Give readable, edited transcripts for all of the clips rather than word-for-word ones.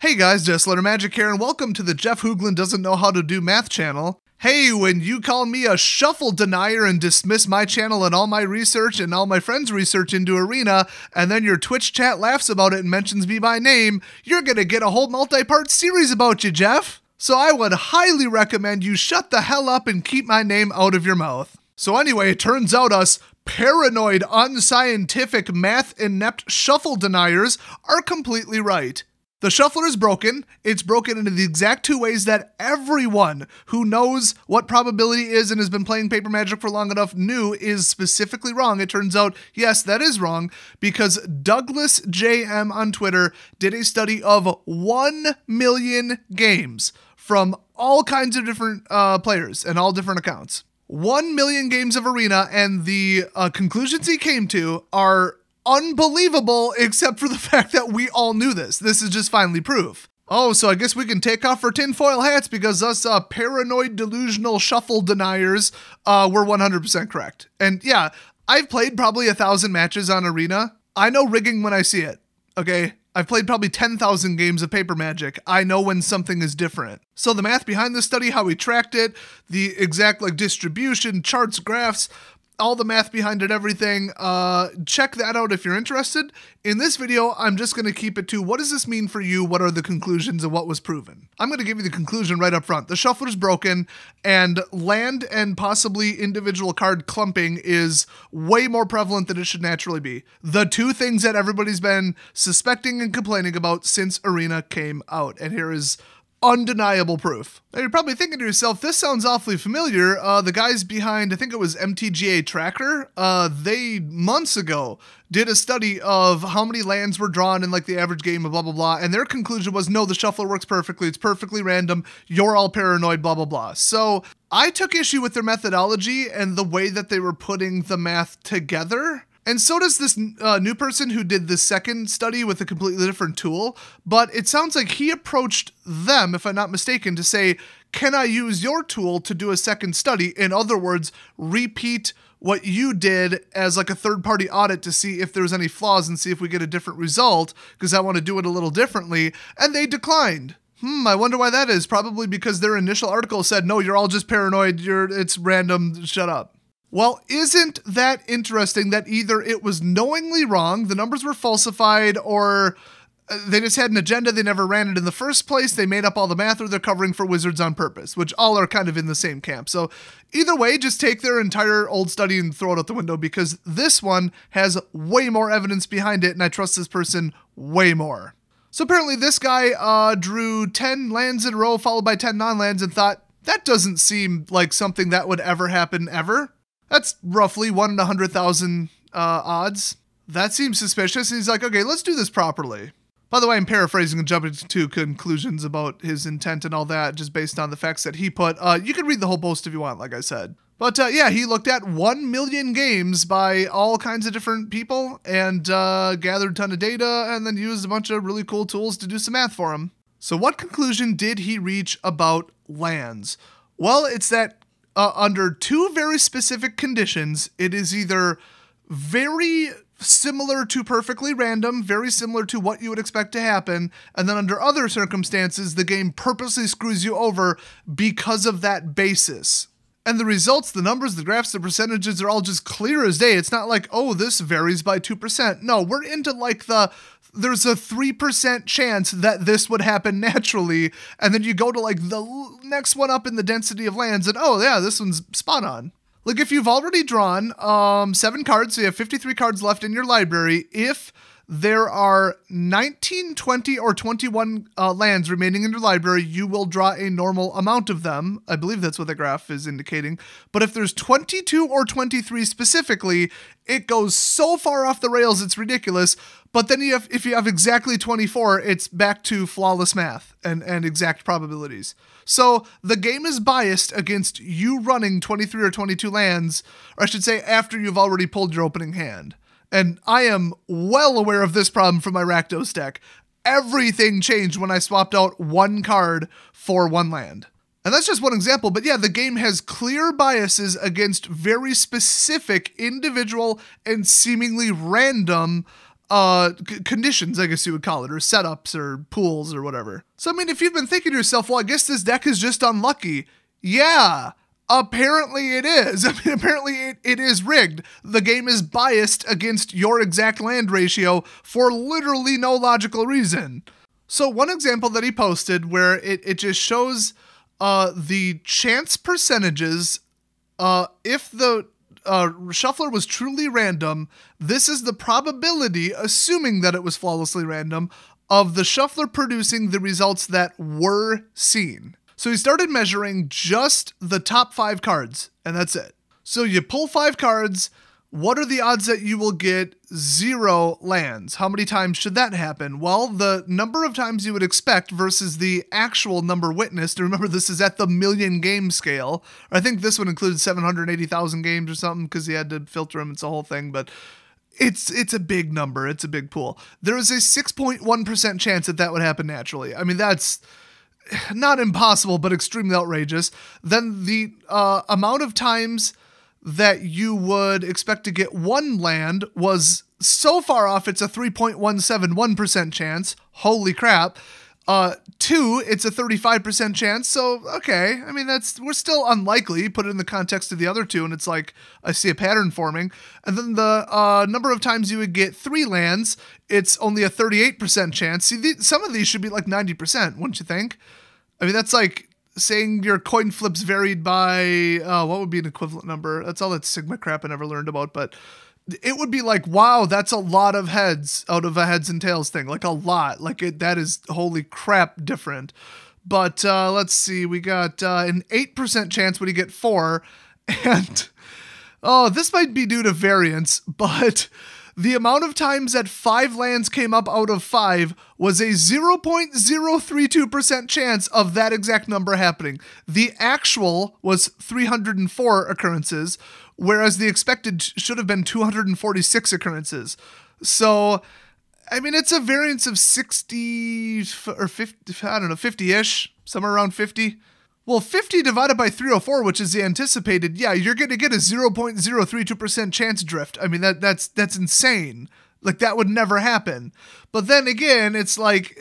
Hey guys, Just Letter Magic here, and welcome to the Jeff Hoogland Doesn't Know How to Do Math channel. Hey, when you call me a shuffle denier and dismiss my channel and all my research and all my friends' research into Arena, and then your Twitch chat laughs about it and mentions me by name, you're gonna get a whole multi-part series about you, Jeff. So I would highly recommend you shut the hell up and keep my name out of your mouth. So anyway, it turns out us paranoid, unscientific, math-inept shuffle deniers are completely right. The shuffler is broken. It's broken into the exact two ways that everyone who knows what probability is and has been playing Paper Magic for long enough knew is specifically wrong. It turns out, yes, that is wrong, because Douglas JM on Twitter did a study of 1 million games from all kinds of different players and all different accounts. 1 million games of Arena, and the conclusions he came to are unbelievable, except for the fact that we all knew this. This is just finally proof. Oh, so I guess we can take off our tinfoil hats because us paranoid, delusional shuffle deniers were 100% correct. And yeah, I've played probably 1,000 matches on Arena. I know rigging when I see it, okay? I've played probably 10,000 games of Paper Magic. I know when something is different. So the math behind this study, how we tracked it, the exact distribution, charts, graphs, all the math behind it, everything, check that out if you're interested. In this video, I'm just going to keep it to what does this mean for you? What are the conclusions of what was proven? I'm going to give you the conclusion right up front. The shuffler's broken, and land and possibly individual card clumping is way more prevalent than it should naturally be. The two things that everybody's been suspecting and complaining about since Arena came out. And here is undeniable proof. Now you're probably thinking to yourself, this sounds awfully familiar. The guys behind, I think it was MTG Tracker, they months ago did a study of how many lands were drawn in the average game of blah, blah, blah. And their conclusion was, no, the shuffler works perfectly. It's perfectly random. You're all paranoid, blah, blah, blah. So I took issue with their methodology and the way that they were putting the math together. And so does this new person who did the second study with a completely different tool. But it sounds like he approached them, if I'm not mistaken, to say, can I use your tool to do a second study? In other words, repeat what you did as a third-party audit to see if there's any flaws and see if we get a different result, because I want to do it a little differently. And they declined. I wonder why that is. Probably because their initial article said, no, you're all just paranoid. It's random. Shut up. Well, isn't that interesting that either it was knowingly wrong, the numbers were falsified, or they just had an agenda, they never ran it in the first place, they made up all the math, or they're covering for Wizards on purpose, which all are kind of in the same camp. So either way, just take their entire old study and throw it out the window, because this one has way more evidence behind it, and I trust this person way more. So apparently this guy drew 10 lands in a row, followed by 10 non-lands, and thought, that doesn't seem like something that would ever happen ever. That's roughly 1 in 100,000 odds. That seems suspicious. And he's like, okay, let's do this properly. By the way, I'm paraphrasing and jumping to conclusions about his intent and all that, just based on the facts that he put. You can read the whole post if you want, like I said. But yeah, he looked at 1 million games by all kinds of different people and gathered a ton of data and then used a bunch of really cool tools to do some math for him. So what conclusion did he reach about lands? Well, it's that under two very specific conditions, it is either very similar to perfectly random, very similar to what you would expect to happen, and then under other circumstances, the game purposely screws you over because of that basis. And the results, the numbers, the graphs, the percentages are all just clear as day. It's not like, oh, this varies by 2%. No, we're into there's a 3% chance that this would happen naturally, and then you go to the next one up in the density of lands, and oh yeah, this one's spot on. If you've already drawn 7 cards, so you have 53 cards left in your library, if there are 19, 20, or 21 lands remaining in your library, you will draw a normal amount of them. I believe that's what the graph is indicating. But if there's 22 or 23 specifically, it goes so far off the rails, it's ridiculous. But then if you have exactly 24, it's back to flawless math and exact probabilities. So the game is biased against you running 23 or 22 lands, or I should say after you've already pulled your opening hand. And I am well aware of this problem from my Rakdos deck. Everything changed when I swapped out 1 card for 1 land. And that's just one example, but yeah, the game has clear biases against very specific, individual, and seemingly random conditions, I guess you would call it, or setups or pools or whatever. So, I mean, if you've been thinking to yourself, well, I guess this deck is just unlucky. Yeah, apparently it is. I mean, apparently it is rigged. The game is biased against your exact land ratio for literally no logical reason. So one example that he posted where it just shows the chance percentages if the shuffler was truly random, this is the probability, assuming that it was flawlessly random, of the shuffler producing the results that were seen. So he started measuring just the top 5 cards, and that's it. So you pull 5 cards, what are the odds that you will get 0 lands? How many times should that happen? Well, the number of times you would expect versus the actual number witnessed. Remember, this is at the million game scale. I think this one included 780,000 games or something because he had to filter them. It's a whole thing, but it's a big number. It's a big pool. There is a 6.1% chance that that would happen naturally. I mean, that's not impossible, but extremely outrageous. Then the amount of times that you would expect to get 1 land was so far off, it's a 3.171% chance. Holy crap. 2, it's a 35% chance. So, okay. I mean, we're still unlikely. Put it in the context of the other 2, and it's like, I see a pattern forming. And then the number of times you would get 3 lands, it's only a 38% chance. See, some of these should be like 90%, wouldn't you think? I mean, that's like saying your coin flips varied by, what would be an equivalent number? That's all that Sigma crap I never learned about, but it would be like, wow, that's a lot of heads out of a heads and tails thing, like a lot. Like that is, holy crap, different. But let's see, we got an 8% chance when you get 4, and this might be due to variance, but the amount of times that 5 lands came up out of 5 was a 0.032% chance of that exact number happening. The actual was 304 occurrences, whereas the expected should have been 246 occurrences. So, I mean, it's a variance of 60 or 50, I don't know, 50-ish, somewhere around 50. Well, 50 divided by 304, which is the anticipated, yeah, you're going to get a 0.032% chance drift. I mean, that's insane. Like, that would never happen. But then again, it's like,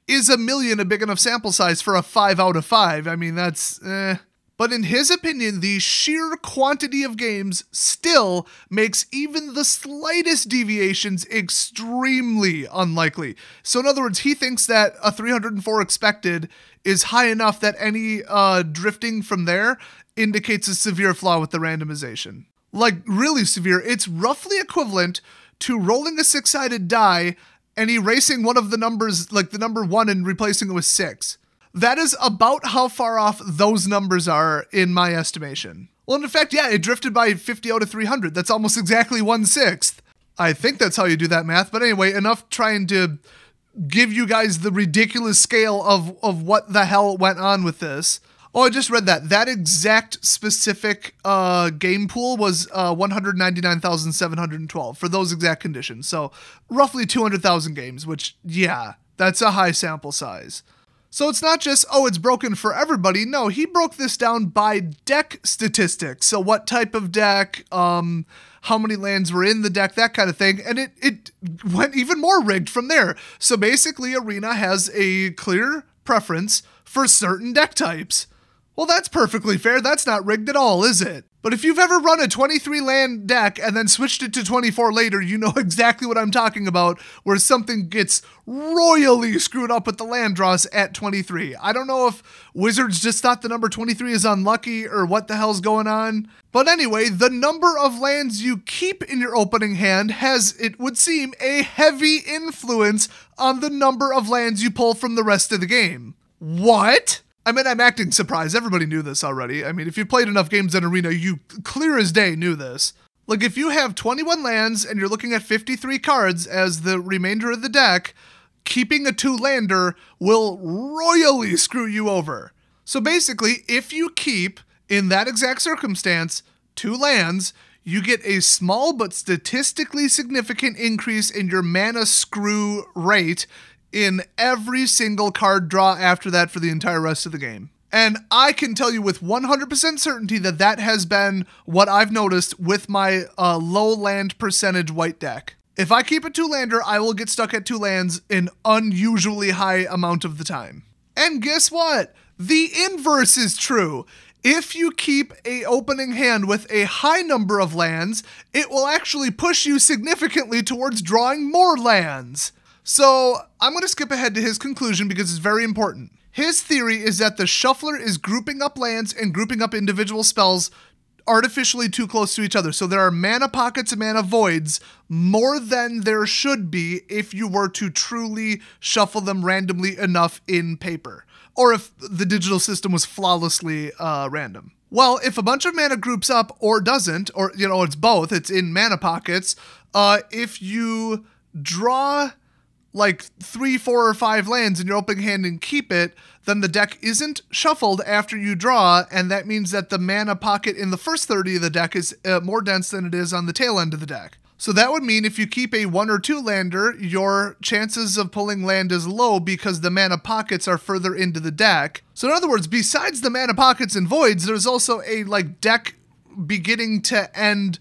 is 1 million a big enough sample size for a 5 out of 5? I mean, that's, But in his opinion, the sheer quantity of games still makes even the slightest deviations extremely unlikely. So in other words, he thinks that a 304 expected is high enough that any drifting from there indicates a severe flaw with the randomization. Like, really severe. It's roughly equivalent to rolling a 6-sided die and erasing one of the numbers, like the number 1, and replacing it with 6. That is about how far off those numbers are in my estimation. Well, in fact, yeah, it drifted by 50 out of 300. That's almost exactly 1/6. I think that's how you do that math. But anyway, enough trying to give you guys the ridiculous scale of what the hell went on with this. Oh, I just read that. That exact specific game pool was 199,712 for those exact conditions. So roughly 200,000 games, which, yeah, that's a high sample size. So it's not just, oh, it's broken for everybody. No, he broke this down by deck statistics. So what type of deck, how many lands were in the deck, that kind of thing. And it went even more rigged from there. So basically, Arena has a clear preference for certain deck types. Well, that's perfectly fair. That's not rigged at all, is it? But if you've ever run a 23 land deck and then switched it to 24 later, you know exactly what I'm talking about, where something gets royally screwed up with the land draws at 23. I don't know if Wizards just thought the number 23 is unlucky or what the hell's going on. But anyway, the number of lands you keep in your opening hand has, it would seem, a heavy influence on the number of lands you pull from the rest of the game. What? I mean, I'm acting surprised. Everybody knew this already. I mean, if you played enough games in Arena, you clear as day knew this. Like, if you have 21 lands and you're looking at 53 cards as the remainder of the deck, keeping a 2-lander will royally screw you over. So basically, if you keep, in that exact circumstance, 2 lands, you get a small but statistically significant increase in your mana screw rate in every single card draw after that for the entire rest of the game. And I can tell you with 100% certainty that that has been what I've noticed with my low land percentage white deck. If I keep a 2-lander, I will get stuck at 2 lands an unusually high amount of the time. And guess what? The inverse is true. If you keep a opening hand with a high number of lands, it will actually push you significantly towards drawing more lands. So I'm going to skip ahead to his conclusion because it's very important. His theory is that the shuffler is grouping up lands and grouping up individual spells artificially too close to each other. So there are mana pockets and mana voids more than there should be if you were to truly shuffle them randomly enough in paper, or if the digital system was flawlessly random. Well, if a bunch of mana groups up or doesn't, or it's both, it's in mana pockets, if you draw like 3, 4, or 5 lands in your opening hand and keep it, then the deck isn't shuffled after you draw, and that means that the mana pocket in the first 30 of the deck is more dense than it is on the tail end of the deck. So that would mean if you keep a 1 or 2 lander, your chances of pulling land is low because the mana pockets are further into the deck. So in other words, besides the mana pockets and voids, there's also a deck beginning to end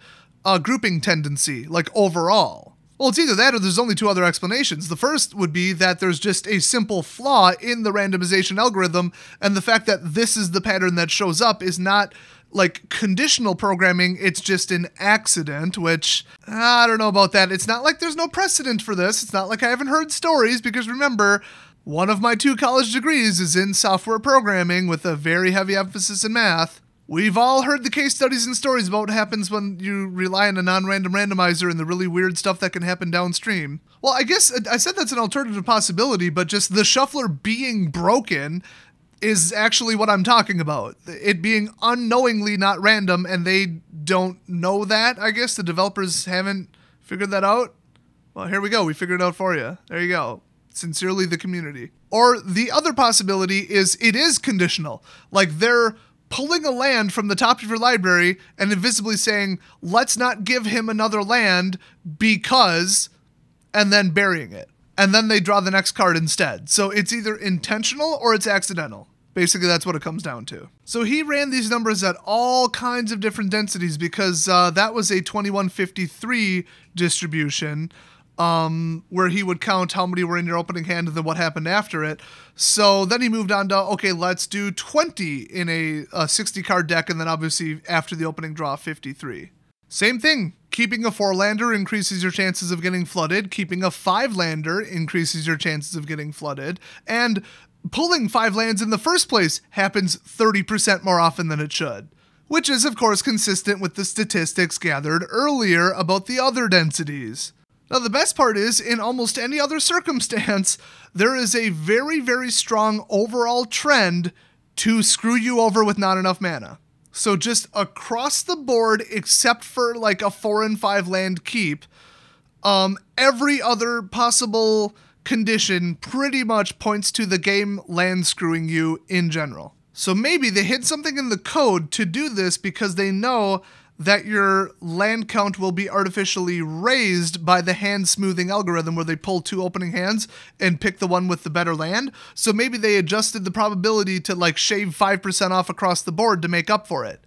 grouping tendency, overall. Well, it's either that or there's only 2 other explanations. The first would be that there's just a simple flaw in the randomization algorithm, and the fact that this is the pattern that shows up is not conditional programming, it's just an accident, which I don't know about that. It's not like there's no precedent for this. It's not like I haven't heard stories, because remember, one of my 2 college degrees is in software programming with a very heavy emphasis in math. We've all heard the case studies and stories about what happens when you rely on a non-random randomizer and the really weird stuff that can happen downstream. Well, I guess I said that's an alternative possibility, but just the shuffler being broken is actually what I'm talking about. It being unknowingly not random, and they don't know that, I guess. The developers haven't figured that out. Well, here we go. We figured it out for you. There you go. Sincerely, the community. Or the other possibility is it is conditional. They're pulling a land from the top of your library and invisibly saying, let's not give him another land because, and then burying it. And then they draw the next card instead. So it's either intentional or it's accidental. Basically, that's what it comes down to. So he ran these numbers at all kinds of different densities because that was a 2153 distribution where he would count how many were in your opening hand and then what happened after it. So then he moved on to, okay, let's do 20 in a 60-card deck, and then obviously after the opening draw, 53. Same thing. Keeping a 4-lander increases your chances of getting flooded. Keeping a 5-lander increases your chances of getting flooded. And pulling 5 lands in the first place happens 30% more often than it should, which is, of course, consistent with the statistics gathered earlier about the other densities. Now, the best part is, in almost any other circumstance, there is a very, very strong overall trend to screw you over with not enough mana. So just across the board, except for a 4 and 5 land keep, every other possible condition pretty much points to the game land screwing you in general. So maybe they hid something in the code to do this because they know that your land count will be artificially raised by the hand smoothing algorithm where they pull 2 opening hands and pick the one with the better land. So maybe they adjusted the probability to shave 5% off across the board to make up for it.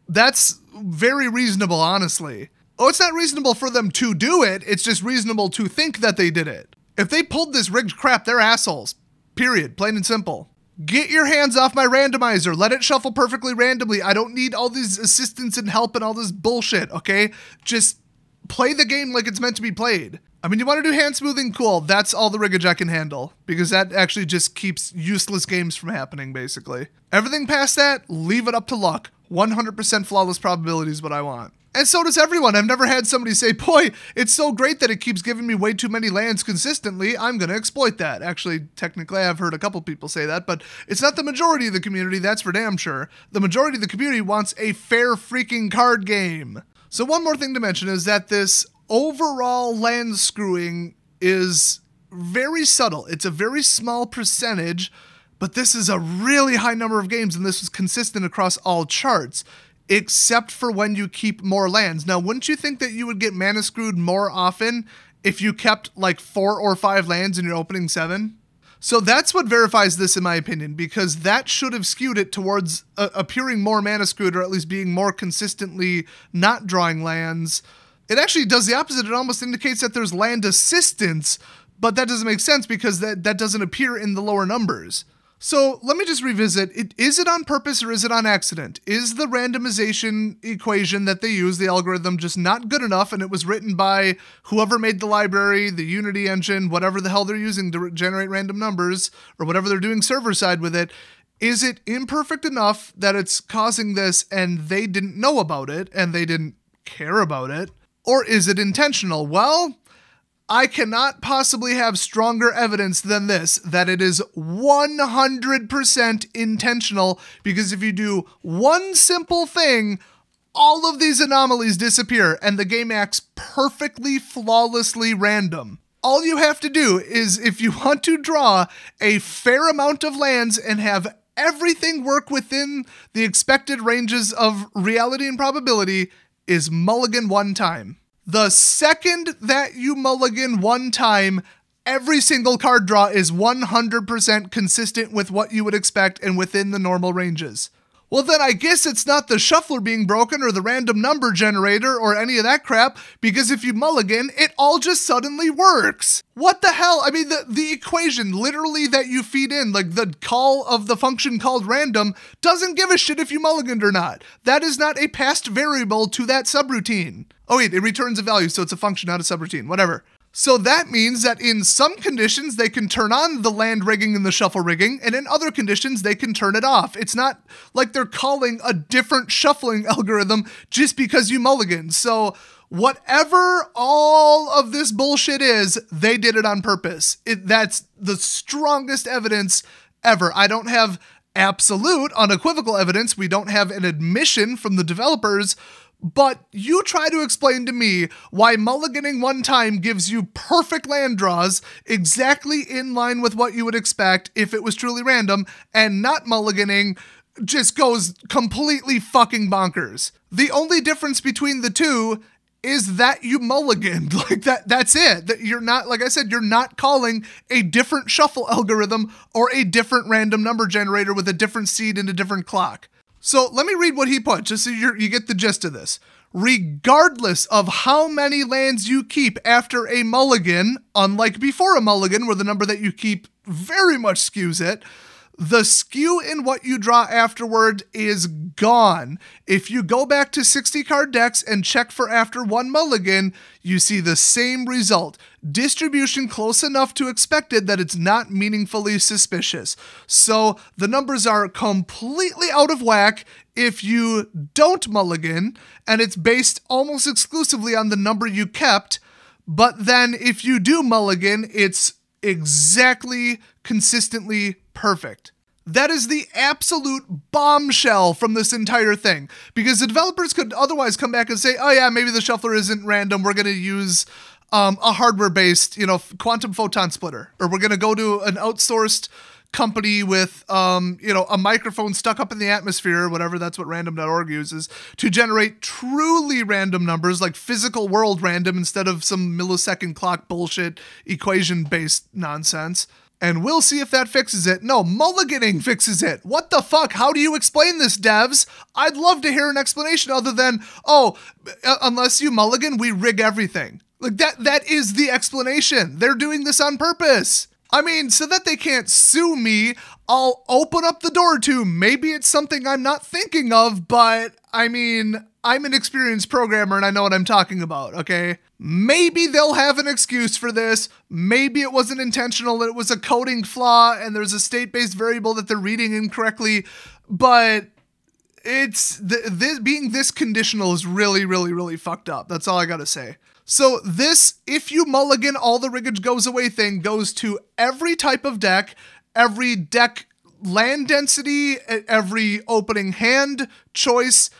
That's very reasonable, honestly. Oh, it's not reasonable for them to do it. It's just reasonable to think that they did it. If they pulled this rigged crap, they're assholes. Period. Plain and simple. Get your hands off my randomizer. Let it shuffle perfectly randomly. I don't need all these assistance and help and all this bullshit, okay? Just play the game like it's meant to be played. I mean, you want to do hand smoothing? Cool. That's all the riggage I can handle, because that actually just keeps useless games from happening, basically. Everything past that, leave it up to luck. 100% flawless probability is what I want. And so does everyone. I've never had somebody say, boy, it's so great that it keeps giving me way too many lands consistently. I'm going to exploit that. Actually, technically, I've heard a couple people say that, but it's not the majority of the community, that's for damn sure. The majority of the community wants a fair freaking card game. So one more thing to mention is that this overall land screwing is very subtle. It's a very small percentage, but this is a really high number of games, and this is consistent across all charts, except for when you keep more lands. Now, wouldn't you think that you would get mana screwed more often if you kept 4 or 5 lands in your opening 7? So that's what verifies this, in my opinion, because that should have skewed it towards appearing more mana screwed, or at least being more consistently not drawing lands It actually does the opposite. It almost indicates that there's land assistance, but that doesn't make sense because that doesn't appear in the lower numbers. So let me just revisit. Is it on purpose or is it on accident? Is the randomization equation that they use, the algorithm, just not good enough and it was written by whoever made the library, the Unity engine, whatever the hell they're using to generate random numbers, or whatever they're doing server side with it? Is it imperfect enough that it's causing this and they didn't know about it and they didn't care about it? Or is it intentional? Well, I cannot possibly have stronger evidence than this, that it is 100% intentional, because if you do one simple thing, all of these anomalies disappear and the game acts perfectly, flawlessly random. All you have to do is, if you want to draw a fair amount of lands and have everything work within the expected ranges of reality and probability, is mulligan one time. The second that you mulligan one time, every single card draw is 100% consistent with what you would expect and within the normal ranges. Well, then I guess it's not the shuffler being broken or the random number generator or any of that crap, because if you mulligan, it all just suddenly works. What the hell? I mean, the equation literally that you feed in, like the call of the function called random, doesn't give a shit if you mulliganed or not. That is not a passed variable to that subroutine. Oh wait, it returns a value, so it's a function, not a subroutine, whatever. So that means that in some conditions, they can turn on the land rigging and the shuffle rigging, and in other conditions, they can turn it off. It's not like they're calling a different shuffling algorithm just because you mulligan. So whatever all of this bullshit is, they did it on purpose. That's the strongest evidence ever. I don't have absolute, unequivocal evidence. We don't have an admission from the developers. But you try to explain to me why mulliganing one time gives you perfect land draws, exactly in line with what you would expect if it was truly random, and not mulliganing just goes completely fucking bonkers. The only difference between the two is that you mulliganed. Like that's it. That you're not, like I said, you're not calling a different shuffle algorithm or a different random number generator with a different seed and a different clock. So let me read what he put, just so you get the gist of this. Regardless of how many lands you keep after a mulligan, unlike before a mulligan where the number that you keep very much skews it, the skew in what you draw afterward is gone. If you go back to 60 card decks and check for after one mulligan, you see the same result. Distribution close enough to expected that it's not meaningfully suspicious. So the numbers are completely out of whack if you don't mulligan, and it's based almost exclusively on the number you kept. But then if you do mulligan, it's exactly consistently perfect. That is the absolute bombshell from this entire thing, because the developers could otherwise come back and say, oh yeah, maybe the shuffler isn't random. We're going to use a hardware-based, quantum photon splitter, or we're going to go to an outsourced company with, a microphone stuck up in the atmosphere, whatever, that's what random.org uses, to generate truly random numbers, like physical world random, instead of some millisecond clock bullshit equation-based nonsense. And we'll see if that fixes it. No, mulliganing fixes it. What the fuck? How do you explain this, devs? I'd love to hear an explanation other than, unless you mulligan, we rig everything. Like that is the explanation. They're doing this on purpose. I mean, so that they can't sue me, I'll open up the door to maybe it's something I'm not thinking of, but I mean, I'm an experienced programmer and I know what I'm talking about, okay? Maybe they'll have an excuse for this. Maybe it wasn't intentional, it was a coding flaw and there's a state-based variable that they're reading incorrectly, but it's being this conditional is really, really, really fucked up. That's all I gotta say. So this, if you mulligan, all the riggage goes away thing goes to every type of deck, every deck land density, every opening hand choice,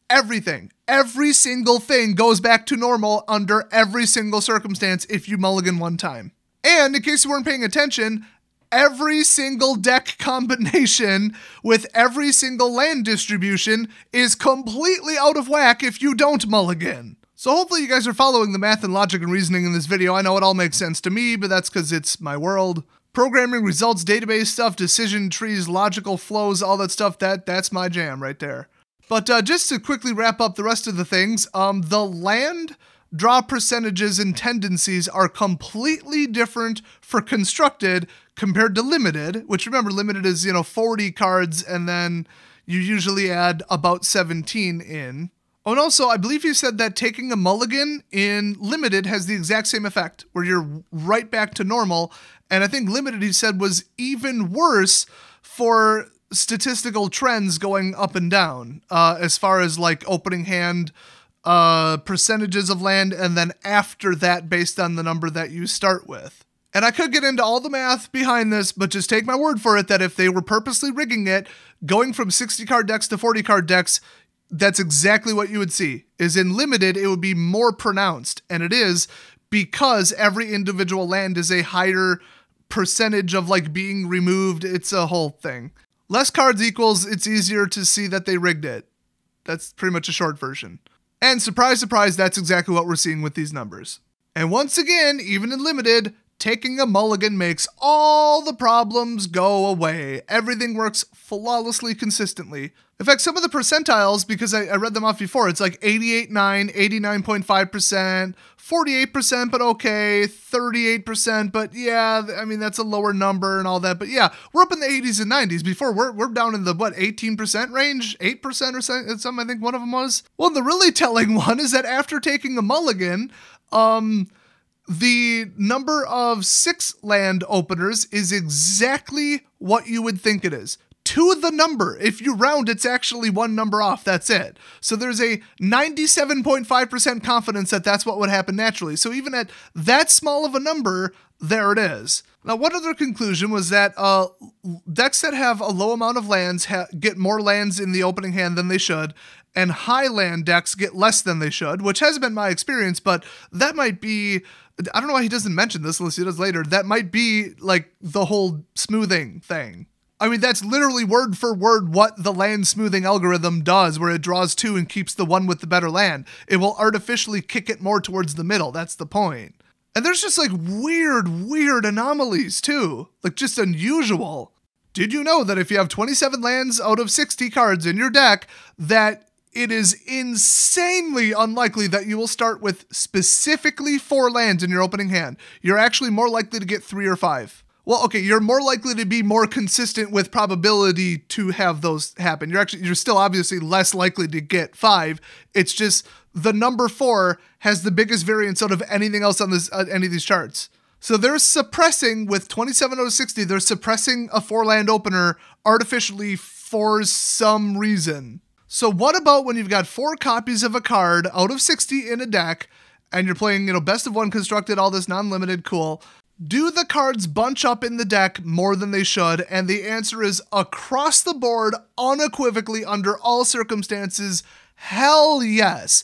everything. Every single thing goes back to normal under every single circumstance if you mulligan one time. And in case you weren't paying attention, every single deck combination with every single land distribution is completely out of whack if you don't mulligan. So hopefully you guys are following the math and logic and reasoning in this video. I know it all makes sense to me, but that's because it's my world. Programming, results, database stuff, decision trees, logical flows, all that stuff, that's my jam right there. But just to quickly wrap up the rest of the things, the land draw percentages and tendencies are completely different for constructed compared to limited, which remember, limited is, 40 cards, and then you usually add about 17 in. Oh, and also, I believe you said that taking a mulligan in limited has the exact same effect, where you're right back to normal, and I think limited, he said, was even worse for statistical trends going up and down, as far as like opening hand percentages of land, and then after that based on the number that you start with. And I could get into all the math behind this, but just take my word for it that if they were purposely rigging it, going from 60 card decks to 40 card decks, that's exactly what you would see. Is in limited, it would be more pronounced, and it is because every individual land is a higher percentage of like being removed. It's a whole thing. Less cards equals it's easier to see that they rigged it. That's pretty much a short version. And surprise, surprise, that's exactly what we're seeing with these numbers. And once again, even in limited, taking a mulligan makes all the problems go away. Everything works flawlessly consistently. In fact, some of the percentiles, because I read them off before, it's like 88.9, 89.5%, 48%, but okay, 38%, but yeah, I mean, that's a lower number and all that. But yeah, we're up in the 80s and 90s. Before, we're down in the, 18% range? 8% or something, I think one of them was. Well, the really telling one is that after taking a mulligan, the number of 6 land openers is exactly what you would think it is. To the number. If you round, it's actually one number off. That's it. So there's a 97.5% confidence that that's what would happen naturally. So even at that small of a number, there it is. Now, one other conclusion was that decks that have a low amount of lands get more lands in the opening hand than they should, and high land decks get less than they should, which hasn't been my experience, but that might be... I don't know why he doesn't mention this unless he does later. That might be like the whole smoothing thing. I mean, that's literally word for word what the land smoothing algorithm does, where it draws 2 and keeps the one with the better land. It will artificially kick it more towards the middle. That's the point. And there's just like weird anomalies too. Like just unusual. Did you know that if you have 27 lands out of 60 cards in your deck, that it is insanely unlikely that you will start with specifically 4 lands in your opening hand? You're actually more likely to get 3 or 5. Well, okay, you're more likely to be more consistent with probability to have those happen. You're still obviously less likely to get 5. It's just the number 4 has the biggest variance out of anything else on this any of these charts. So they're suppressing, with 27 out of 60, they're suppressing a 4-land opener artificially for some reason. So what about when you've got 4 copies of a card out of 60 in a deck, and you're playing, best of 1 constructed, all this non-limited, cool. Do the cards bunch up in the deck more than they should? And the answer is across the board, unequivocally, under all circumstances, hell yes.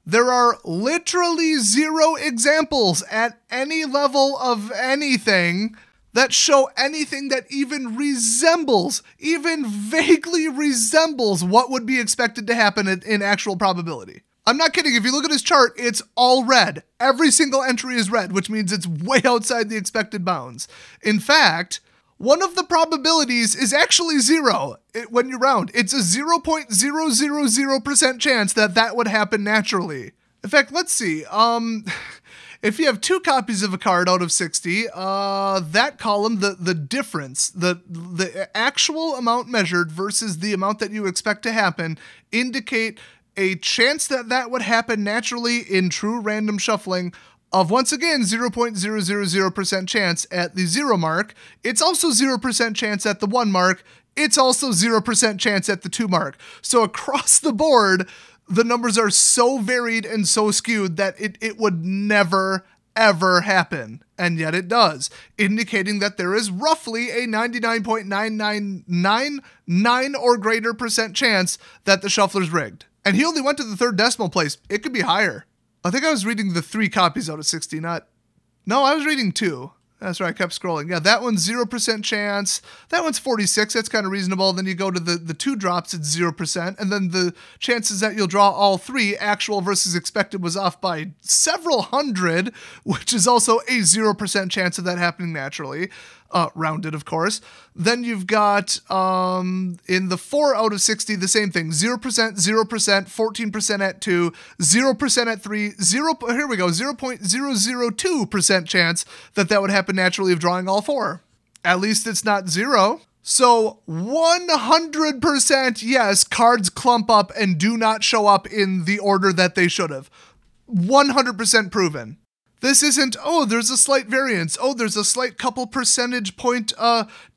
There are literally 0 examples at any level of anything that show anything that even resembles, even vaguely resembles what would be expected to happen in actual probability. I'm not kidding. If you look at his chart, it's all red. Every single entry is red, which means it's way outside the expected bounds. In fact, one of the probabilities is actually 0 when you round. It's a 0.000% chance that would happen naturally. In fact, let's see. If you have 2 copies of a card out of 60, that column, the difference, the actual amount measured versus the amount that you expect to happen, indicate a chance that would happen naturally in true random shuffling of, once again, 0.000% chance at the 0 mark. It's also 0% chance at the 1 mark. It's also 0% chance at the 2 mark. So across the board, the numbers are so varied and so skewed that it would never, ever happen. And yet it does, indicating that there is roughly a 99.9999 or greater % chance that the shuffler's rigged. And he only went to the 3rd decimal place. It could be higher. I think I was reading the 3 copies out of 60, No, I was reading 2. That's right, I kept scrolling. Yeah, that one's 0% chance. That one's 46, that's kind of reasonable. Then you go to the 2 drops, it's 0%. And then the chances that you'll draw all 3, actual versus expected, was off by several hundred, which is also a 0% chance of that happening naturally. rounded, of course. Then you've got, in the 4 out of 60, the same thing. 0%, 0%, 14% at 2, 0% at 3, here we go, 0.002% chance that would happen naturally of drawing all 4. At least it's not 0. So 100% yes, cards clump up and do not show up in the order that they should have. 100% proven. This isn't, oh, there's a slight variance. Oh, there's a slight couple percentage point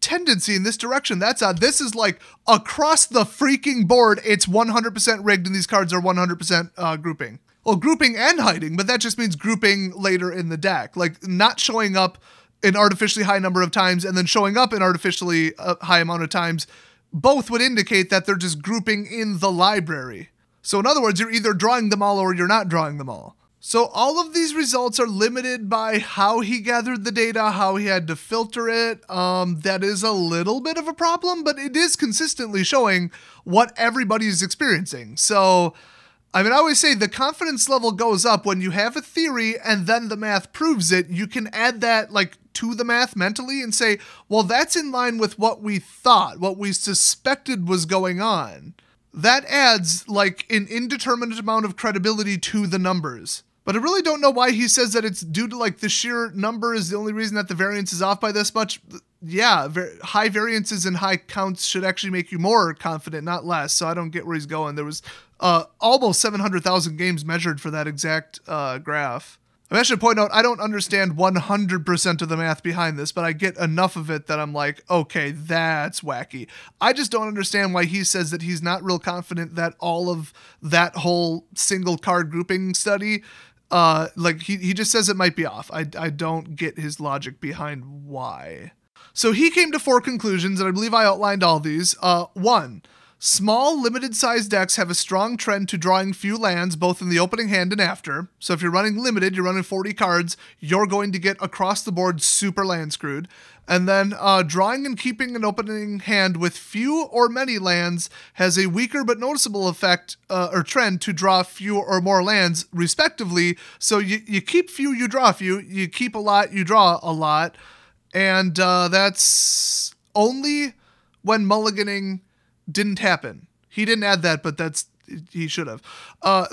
tendency in this direction. That's odd. This is like across the freaking board, it's 100% rigged and these cards are 100% grouping. Well, grouping and hiding, but that just means grouping later in the deck. Like not showing up an artificially high number of times and then showing up an artificially high amount of times, both would indicate that they're just grouping in the library. So in other words, you're either drawing them all or you're not drawing them all. So all of these results are limited by how he gathered the data, how he had to filter it. That is a little bit of a problem, but it is consistently showing what everybody is experiencing. So I mean, I always say the confidence level goes up when you have a theory and then the math proves it. You can add that like to the math mentally and say, well, that's in line with what we thought, what we suspected was going on. That adds like an indeterminate amount of credibility to the numbers. But I really don't know why he says that it's due to like the sheer number is the only reason that the variance is off by this much. Yeah, high variances and high counts should actually make you more confident, not less. So I don't get where he's going. There was almost 700,000 games measured for that exact graph. I should point out, I don't understand 100% of the math behind this, but I get enough of it that I'm like, okay, that's wacky. I just don't understand why he says that he's not real confident that all of that whole single card grouping study, like he just says it might be off. I don't get his logic behind why. So he came to 4 conclusions, and I believe I outlined all these. 1. Small, limited-sized decks have a strong trend to drawing few lands, both in the opening hand and after. So if you're running limited, you're running 40 cards, you're going to get across the board super land screwed. And then drawing and keeping an opening hand with few or many lands has a weaker but noticeable effect or trend to draw few or more lands, respectively. So you keep few, you draw few. You keep a lot, you draw a lot. And that's only when mulliganing didn't happen. He didn't add that, but he should have.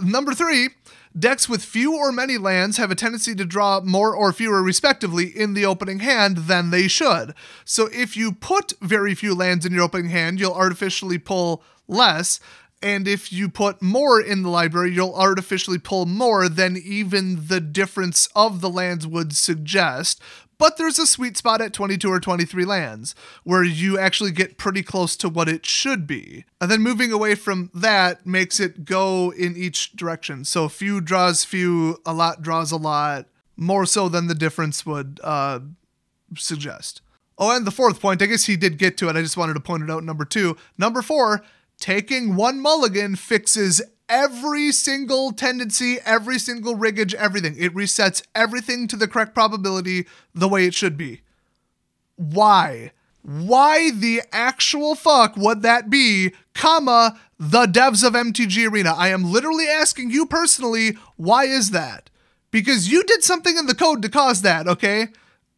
Number 3, decks with few or many lands have a tendency to draw more or fewer respectively in the opening hand than they should. So if you put very few lands in your opening hand, you'll artificially pull less. And if you put more in the library, you'll artificially pull more than even the difference of the lands would suggest. But there's a sweet spot at 22 or 23 lands, where you actually get pretty close to what it should be. And then moving away from that makes it go in each direction. So few draws few, a lot draws a lot, more so than the difference would suggest. Oh, and the 4th point, I guess he did get to it, I just wanted to point it out, number 2. Number 4, taking 1 mulligan fixes every single tendency, every single riggage, everything. It resets everything to the correct probability the way it should be. Why? Why the actual fuck would that be, comma, the devs of MTG Arena? I am literally asking you personally, why is that? Because you did something in the code to cause that, okay?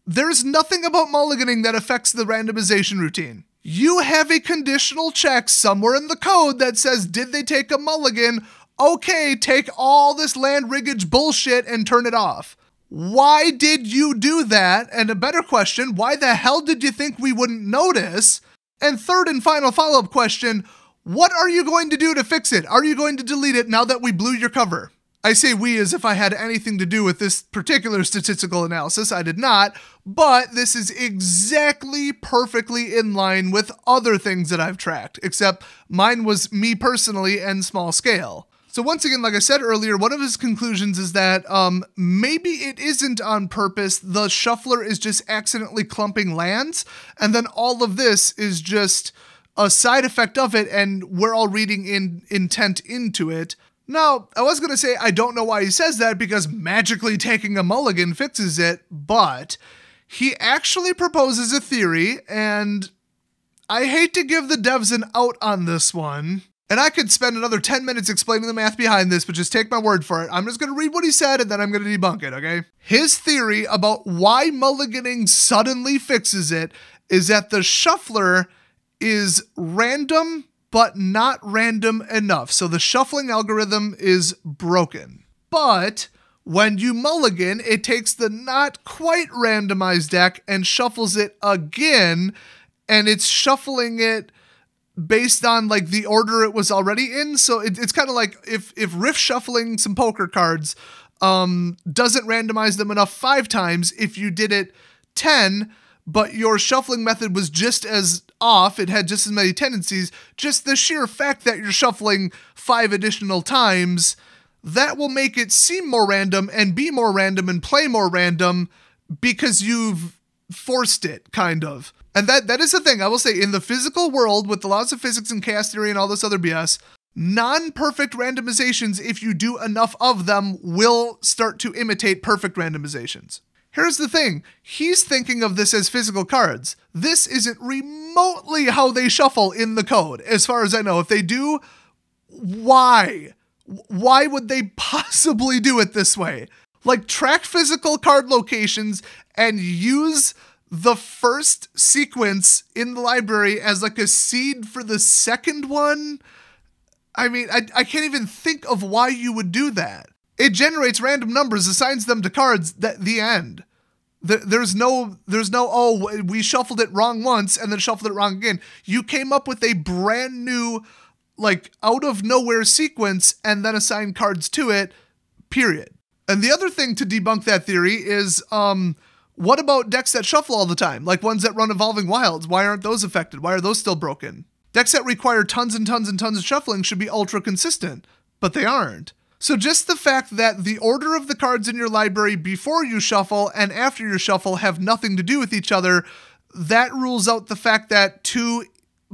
There's nothing about mulliganing that affects the randomization routine. You have a conditional check somewhere in the code that says, did they take a mulligan? Okay, take all this land riggage bullshit and turn it off. Why did you do that? And a better question, why the hell did you think we wouldn't notice? And 3rd and final follow-up question, what are you going to do to fix it? Are you going to delete it now that we blew your cover? I say we as if I had anything to do with this particular statistical analysis. I did not, but this is exactly perfectly in line with other things that I've tracked, except mine was me personally and small scale. So once again, like I said earlier, one of his conclusions is that maybe it isn't on purpose. The shuffler is just accidentally clumping lands, and then all of this is just a side effect of it, and we're all reading in intent into it. Now, I was going to say I don't know why he says that because magically taking a mulligan fixes it, but he actually proposes a theory, and I hate to give the devs an out on this one, And I could spend another 10 minutes explaining the math behind this, but just take my word for it. I'm just going to read what he said and then I'm going to debunk it, okay? His theory about why mulliganing suddenly fixes it is that the shuffler is random, but not random enough. So the shuffling algorithm is broken. But when you mulligan, it takes the not quite randomized deck and shuffles it again, and it's shuffling it based on like the order it was already in. So it's kind of like if Riff shuffling some poker cards doesn't randomize them enough 5 times, if you did it 10, but your shuffling method was just as off, it had just as many tendencies, just the sheer fact that you're shuffling 5 additional times, that will make it seem more random and be more random and play more random because you've forced it, kind of. And that is the thing, I will say, in the physical world, with the laws of physics and chaos theory and all this other BS, non-perfect randomizations, if you do enough of them, will start to imitate perfect randomizations. Here's the thing, he's thinking of this as physical cards. This isn't remotely how they shuffle in the code, as far as I know. If they do, why? Why would they possibly do it this way? Like, track physical card locations and use the first sequence in the library as like a seed for the second one? I mean, I can't even think of why you would do that. It generates random numbers, assigns them to cards, the end. There's no, oh, we shuffled it wrong once and then shuffled it wrong again. You came up with a brand new, like, out of nowhere sequence and then assigned cards to it, period. And the other thing to debunk that theory is, what about decks that shuffle all the time? Like ones that run Evolving Wilds, why aren't those affected? Why are those still broken? Decks that require tons and tons and tons of shuffling should be ultra consistent, but they aren't. So just the fact that the order of the cards in your library before you shuffle and after you shuffle have nothing to do with each other, that rules out the fact that 2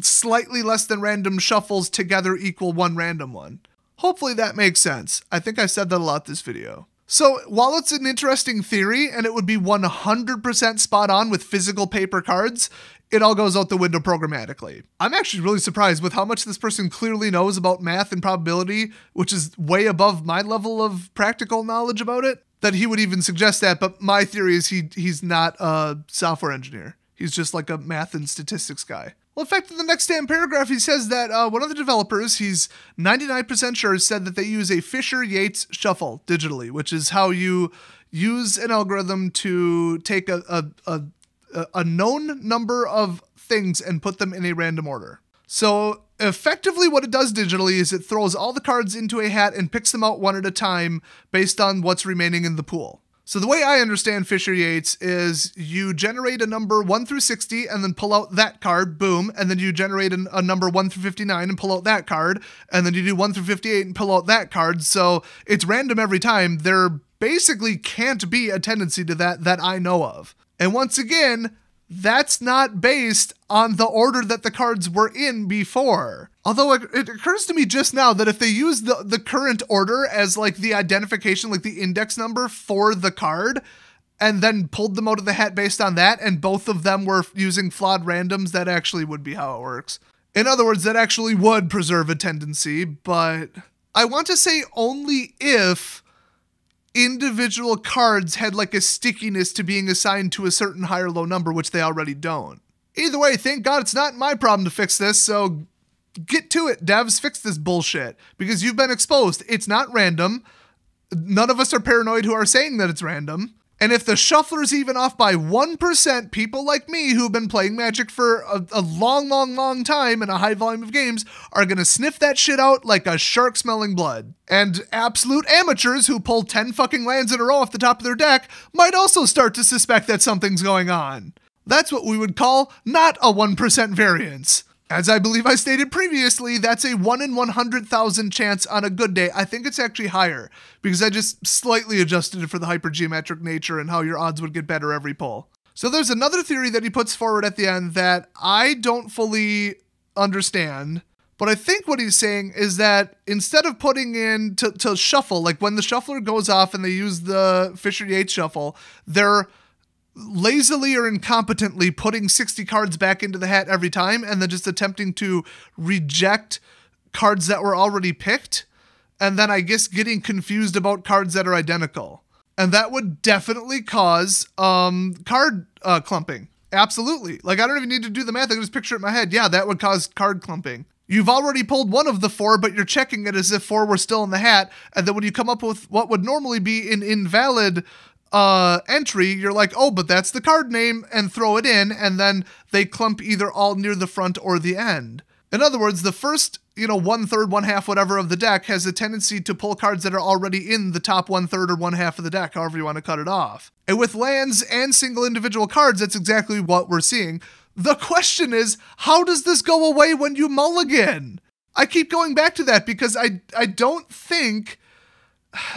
slightly less than random shuffles together equal 1 random one. Hopefully that makes sense. I think I said that a lot this video. So while it's an interesting theory and it would be 100% spot on with physical paper cards, it all goes out the window programmatically. I'm actually really surprised with how much this person clearly knows about math and probability, which is way above my level of practical knowledge about it, that he would even suggest that. But my theory is he's not a software engineer. He's just like a math and statistics guy. Well, in fact, in the next damn paragraph, he says that one of the developers, he's 99% sure, said that they use a Fisher-Yates shuffle digitally, which is how you use an algorithm to take a known number of things and put them in a random order. So effectively what it does digitally is it throws all the cards into a hat and picks them out one at a time based on what's remaining in the pool. So the way I understand Fisher-Yates is you generate a number 1 through 60 and then pull out that card, boom, and then you generate a number 1 through 59 and pull out that card, and then you do 1 through 58 and pull out that card. So it's random every time. There basically can't be a tendency to that I know of. And once again, that's not based on the order that the cards were in before. Although it occurs to me just now that if they use the current order as like the identification, like the index number for the card, and then pulled them out of the hat based on that, and both of them were using flawed randoms, that actually would be how it works. In other words, that actually would preserve a tendency, but I want to say only if individual cards had like a stickiness to being assigned to a certain high or low number, which they already don't. Either way, thank God it's not my problem to fix this, so get to it, devs, fix this bullshit, because you've been exposed. It's not random. None of us are paranoid who are saying that it's random. And if the shuffler's even off by 1%, people like me who've been playing Magic for a long time and a high volume of games are going to sniff that shit out like a shark smelling blood. And absolute amateurs who pull 10 fucking lands in a row off the top of their deck might also start to suspect that something's going on. That's what we would call not a 1% variance. As I believe I stated previously, that's a 1 in 100,000 chance on a good day. I think it's actually higher because I just slightly adjusted it for the hypergeometric nature and how your odds would get better every pull. So there's another theory that he puts forward at the end that I don't fully understand, but I think what he's saying is that instead of putting in to shuffle, like when the shuffler goes off and they use the Fisher-Yates shuffle, they're lazily or incompetently putting 60 cards back into the hat every time and then just attempting to reject cards that were already picked, and then I guess getting confused about cards that are identical. And that would definitely cause card clumping. Absolutely. Like, I don't even need to do the math. I can just picture it in my head. Yeah, that would cause card clumping. You've already pulled one of the 4, but you're checking it as if 4 were still in the hat. And then when you come up with what would normally be an invalid entry, you're like, oh, but that's the card name, and throw it in. And then they clump either all near the front or the end. In other words, the first, 1/3, 1/2, whatever of the deck has a tendency to pull cards that are already in the top 1/3 or 1/2 of the deck, however you want to cut it off. And with lands and single individual cards, that's exactly what we're seeing. The question is, how does this go away when you mulligan? I keep going back to that because I don't think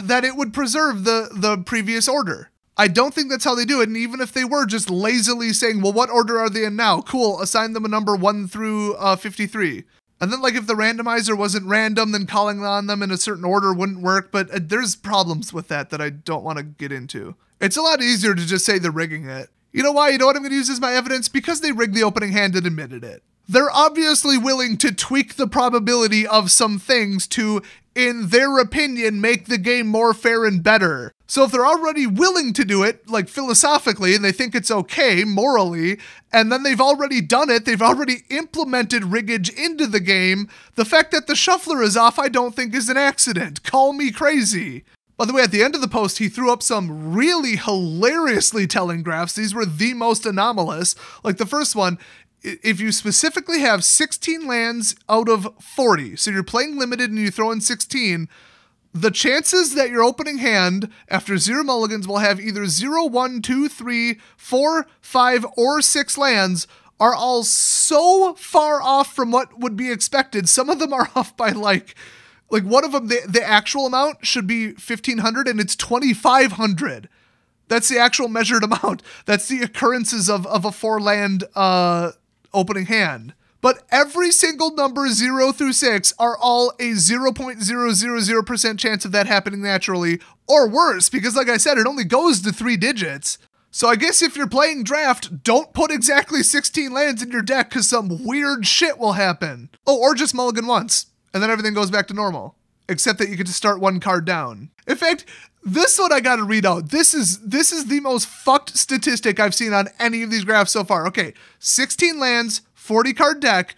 that it would preserve the previous order. I don't think that's how they do it. And even if they were just lazily saying, well, what order are they in now? Cool, assign them a number 1 through 53. And then, like, if the randomizer wasn't random, then calling on them in a certain order wouldn't work. But there's problems with that I don't want to get into. It's a lot easier to just say they're rigging it. You know why? You know what I'm going to use as my evidence? Because they rigged the opening hand and admitted it. They're obviously willing to tweak the probability of some things to, in their opinion, make the game more fair and better. So if they're already willing to do it, like philosophically, and they think it's okay morally, and then they've already done it, they've already implemented riggage into the game, the fact that the shuffler is off, I don't think is an accident. Call me crazy. By the way, at the end of the post, he threw up some really hilariously telling graphs. These were the most anomalous. Like the first one, if you specifically have 16 lands out of 40, so you're playing limited and you throw in 16, the chances that your opening hand after 0 mulligans will have either 0, 1, 2, 3, 4, 5, or 6 lands are all so far off from what would be expected. Some of them are off by like one of them, the actual amount should be 1,500 and it's 2,500. That's the actual measured amount. That's the occurrences of a 4-land opening hand. But every single number 0 through 6 are all a 0.000% chance of that happening naturally, or worse, because like I said, it only goes to 3 digits. So I guess if you're playing draft, don't put exactly 16 lands in your deck because some weird shit will happen. Oh, or just mulligan once, and then everything goes back to normal. Except that you get to start 1 card down. In fact, this one I gotta read out. This is the most fucked statistic I've seen on any of these graphs so far. Okay, 16 lands, 40 card deck.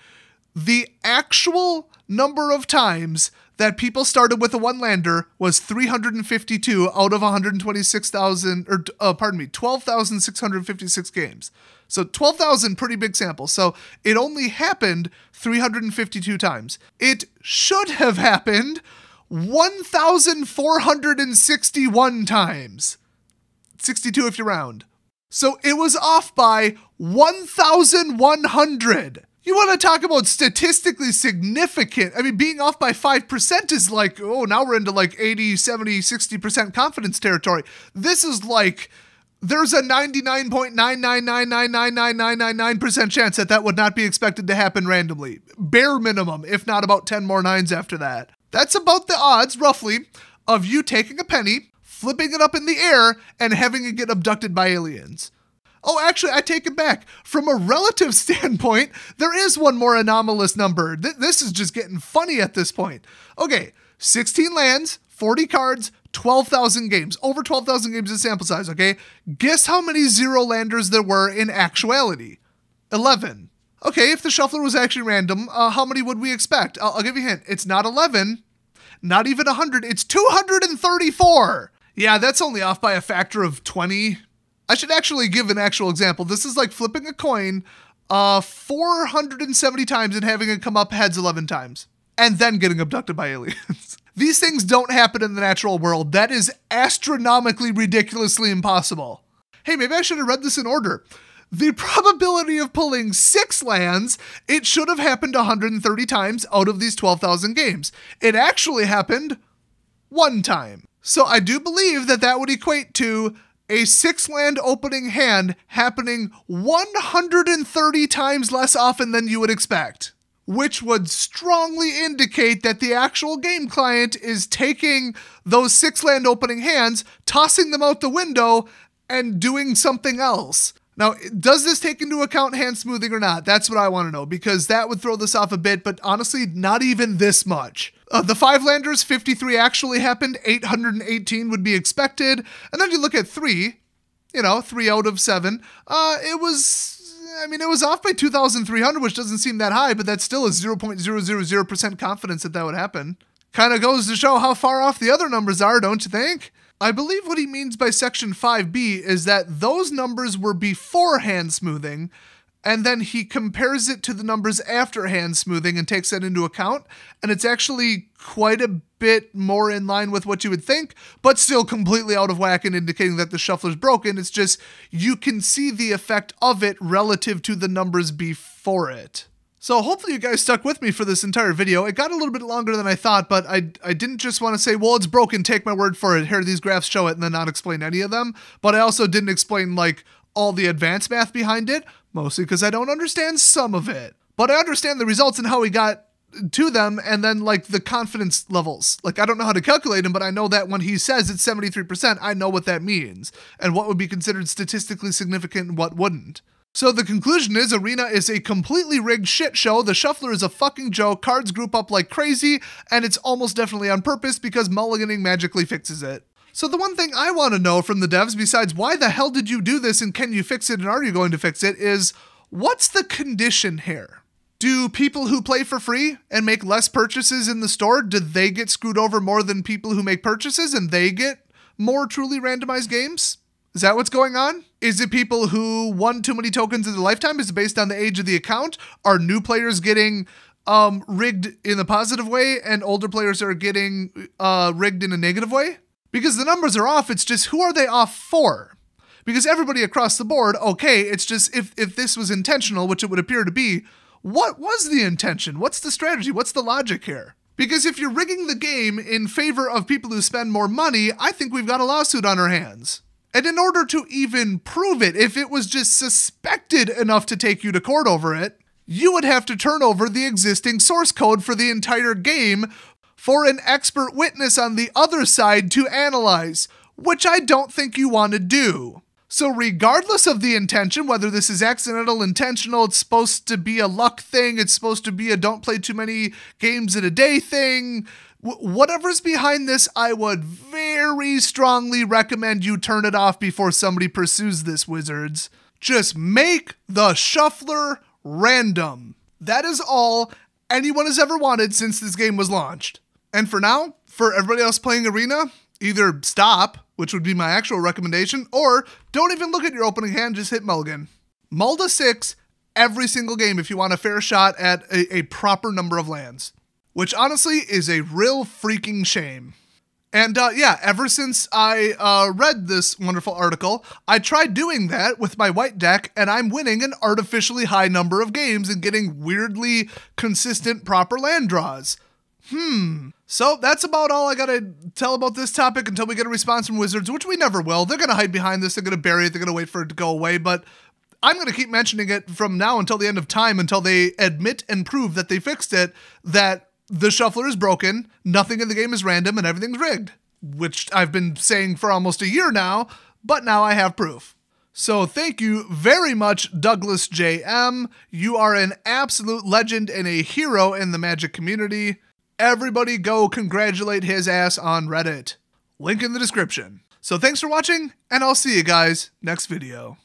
The actual number of times that people started with a 1-lander was 352 out of 12,656 games. So 12,000, pretty big sample. So it only happened 352 times. It should have happened 1,461 times. 62 if you round. So it was off by 1,100. You want to talk about statistically significant? I mean, being off by 5% is like, oh, now we're into like 80, 70, 60% confidence territory. This is like, there's a 99.9999999% chance that would not be expected to happen randomly. Bare minimum, if not about 10 more 9s after that. That's about the odds, roughly, of you taking a penny, flipping it up in the air, and having it get abducted by aliens. Oh, actually, I take it back. From a relative standpoint, there is one more anomalous number. This is just getting funny at this point. Okay, 16 lands, 40 cards, 12,000 games. Over 12,000 games in sample size, okay? Guess how many 0-landers there were in actuality? 11. Okay, if the shuffler was actually random, how many would we expect? I'll give you a hint. It's not 11, not even 100. It's 234. Yeah, that's only off by a factor of 20. I should actually give an actual example. This is like flipping a coin 470 times and having it come up heads 11 times. And then getting abducted by aliens. These things don't happen in the natural world. That is astronomically, ridiculously impossible. Hey, maybe I should have read this in order. The probability of pulling 6 lands, it should have happened 130 times out of these 12,000 games. It actually happened 1 time. So I do believe that would equate to a 6-land opening hand happening 130 times less often than you would expect, which would strongly indicate that the actual game client is taking those 6-land opening hands, tossing them out the window, and doing something else. Now, does this take into account hand smoothing or not? That's what I want to know, because that would throw this off a bit, but honestly, not even this much. The 5-landers, 53 actually happened, 818 would be expected, and then you look at 3, 3 out of 7, it was off by 2,300, which doesn't seem that high, but that's still a 0.000% confidence that would happen. Kind of goes to show how far off the other numbers are, don't you think? I believe what he means by section 5B is that those numbers were before hand smoothing, and then he compares it to the numbers after hand smoothing and takes that into account, and it's actually quite a bit more in line with what you would think, but still completely out of whack and indicating that the shuffler's broken. It's just, you can see the effect of it relative to the numbers before it. So hopefully you guys stuck with me for this entire video. It got a little bit longer than I thought, but I didn't just want to say, well, it's broken, take my word for it, here these graphs show it, and then not explain any of them. But I also didn't explain, like, all the advanced math behind it, mostly because I don't understand some of it. But I understand the results and how we got to them, and then, like, the confidence levels. Like, I don't know how to calculate them, but I know that when he says it's 73%, I know what that means, and what would be considered statistically significant and what wouldn't. So the conclusion is Arena is a completely rigged shit show, the shuffler is a fucking joke, cards group up like crazy, and it's almost definitely on purpose because mulliganing magically fixes it. So the one thing I want to know from the devs, besides why the hell did you do this and can you fix it and are you going to fix it, is what's the condition here? Do people who play for free and make less purchases in the store, do they get screwed over more than people who make purchases and they get more truly randomized games? Is that what's going on? Is it people who won too many tokens in their lifetime? Is it based on the age of the account? Are new players getting rigged in a positive way and older players are getting rigged in a negative way? Because the numbers are off, it's just who are they off for? Because everybody across the board, okay, it's just if this was intentional, which it would appear to be, what was the intention? What's the strategy? What's the logic here? Because if you're rigging the game in favor of people who spend more money, I think we've got a lawsuit on our hands. And in order to even prove it, if it was just suspected enough to take you to court over it, you would have to turn over the existing source code for the entire game for an expert witness on the other side to analyze, which I don't think you want to do. So regardless of the intention, whether this is accidental, intentional, it's supposed to be a luck thing, it's supposed to be a don't play too many games in a day thing, whatever's behind this, I would very strongly recommend you turn it off before somebody pursues this, Wizards. Just make the shuffler random. That is all anyone has ever wanted since this game was launched. And for now, for everybody else playing Arena, either stop, which would be my actual recommendation, or don't even look at your opening hand, just hit mulligan. Mull to 6 every single game if you want a fair shot at a proper number of lands. Which honestly is a real freaking shame. And yeah, ever since I read this wonderful article, I tried doing that with my white deck, and I'm winning an artificially high number of games and getting weirdly consistent proper land draws. So that's about all I gotta tell about this topic until we get a response from Wizards, which we never will. They're gonna hide behind this, they're gonna bury it, they're gonna wait for it to go away, but I'm going to keep mentioning it from now until the end of time, until they admit and prove that they fixed it, that the shuffler is broken, nothing in the game is random, and everything's rigged. Which I've been saying for almost a year now, but now I have proof. So thank you very much, Douglas J.M. You are an absolute legend and a hero in the Magic community. Everybody go congratulate his ass on Reddit. Link in the description. So thanks for watching, and I'll see you guys next video.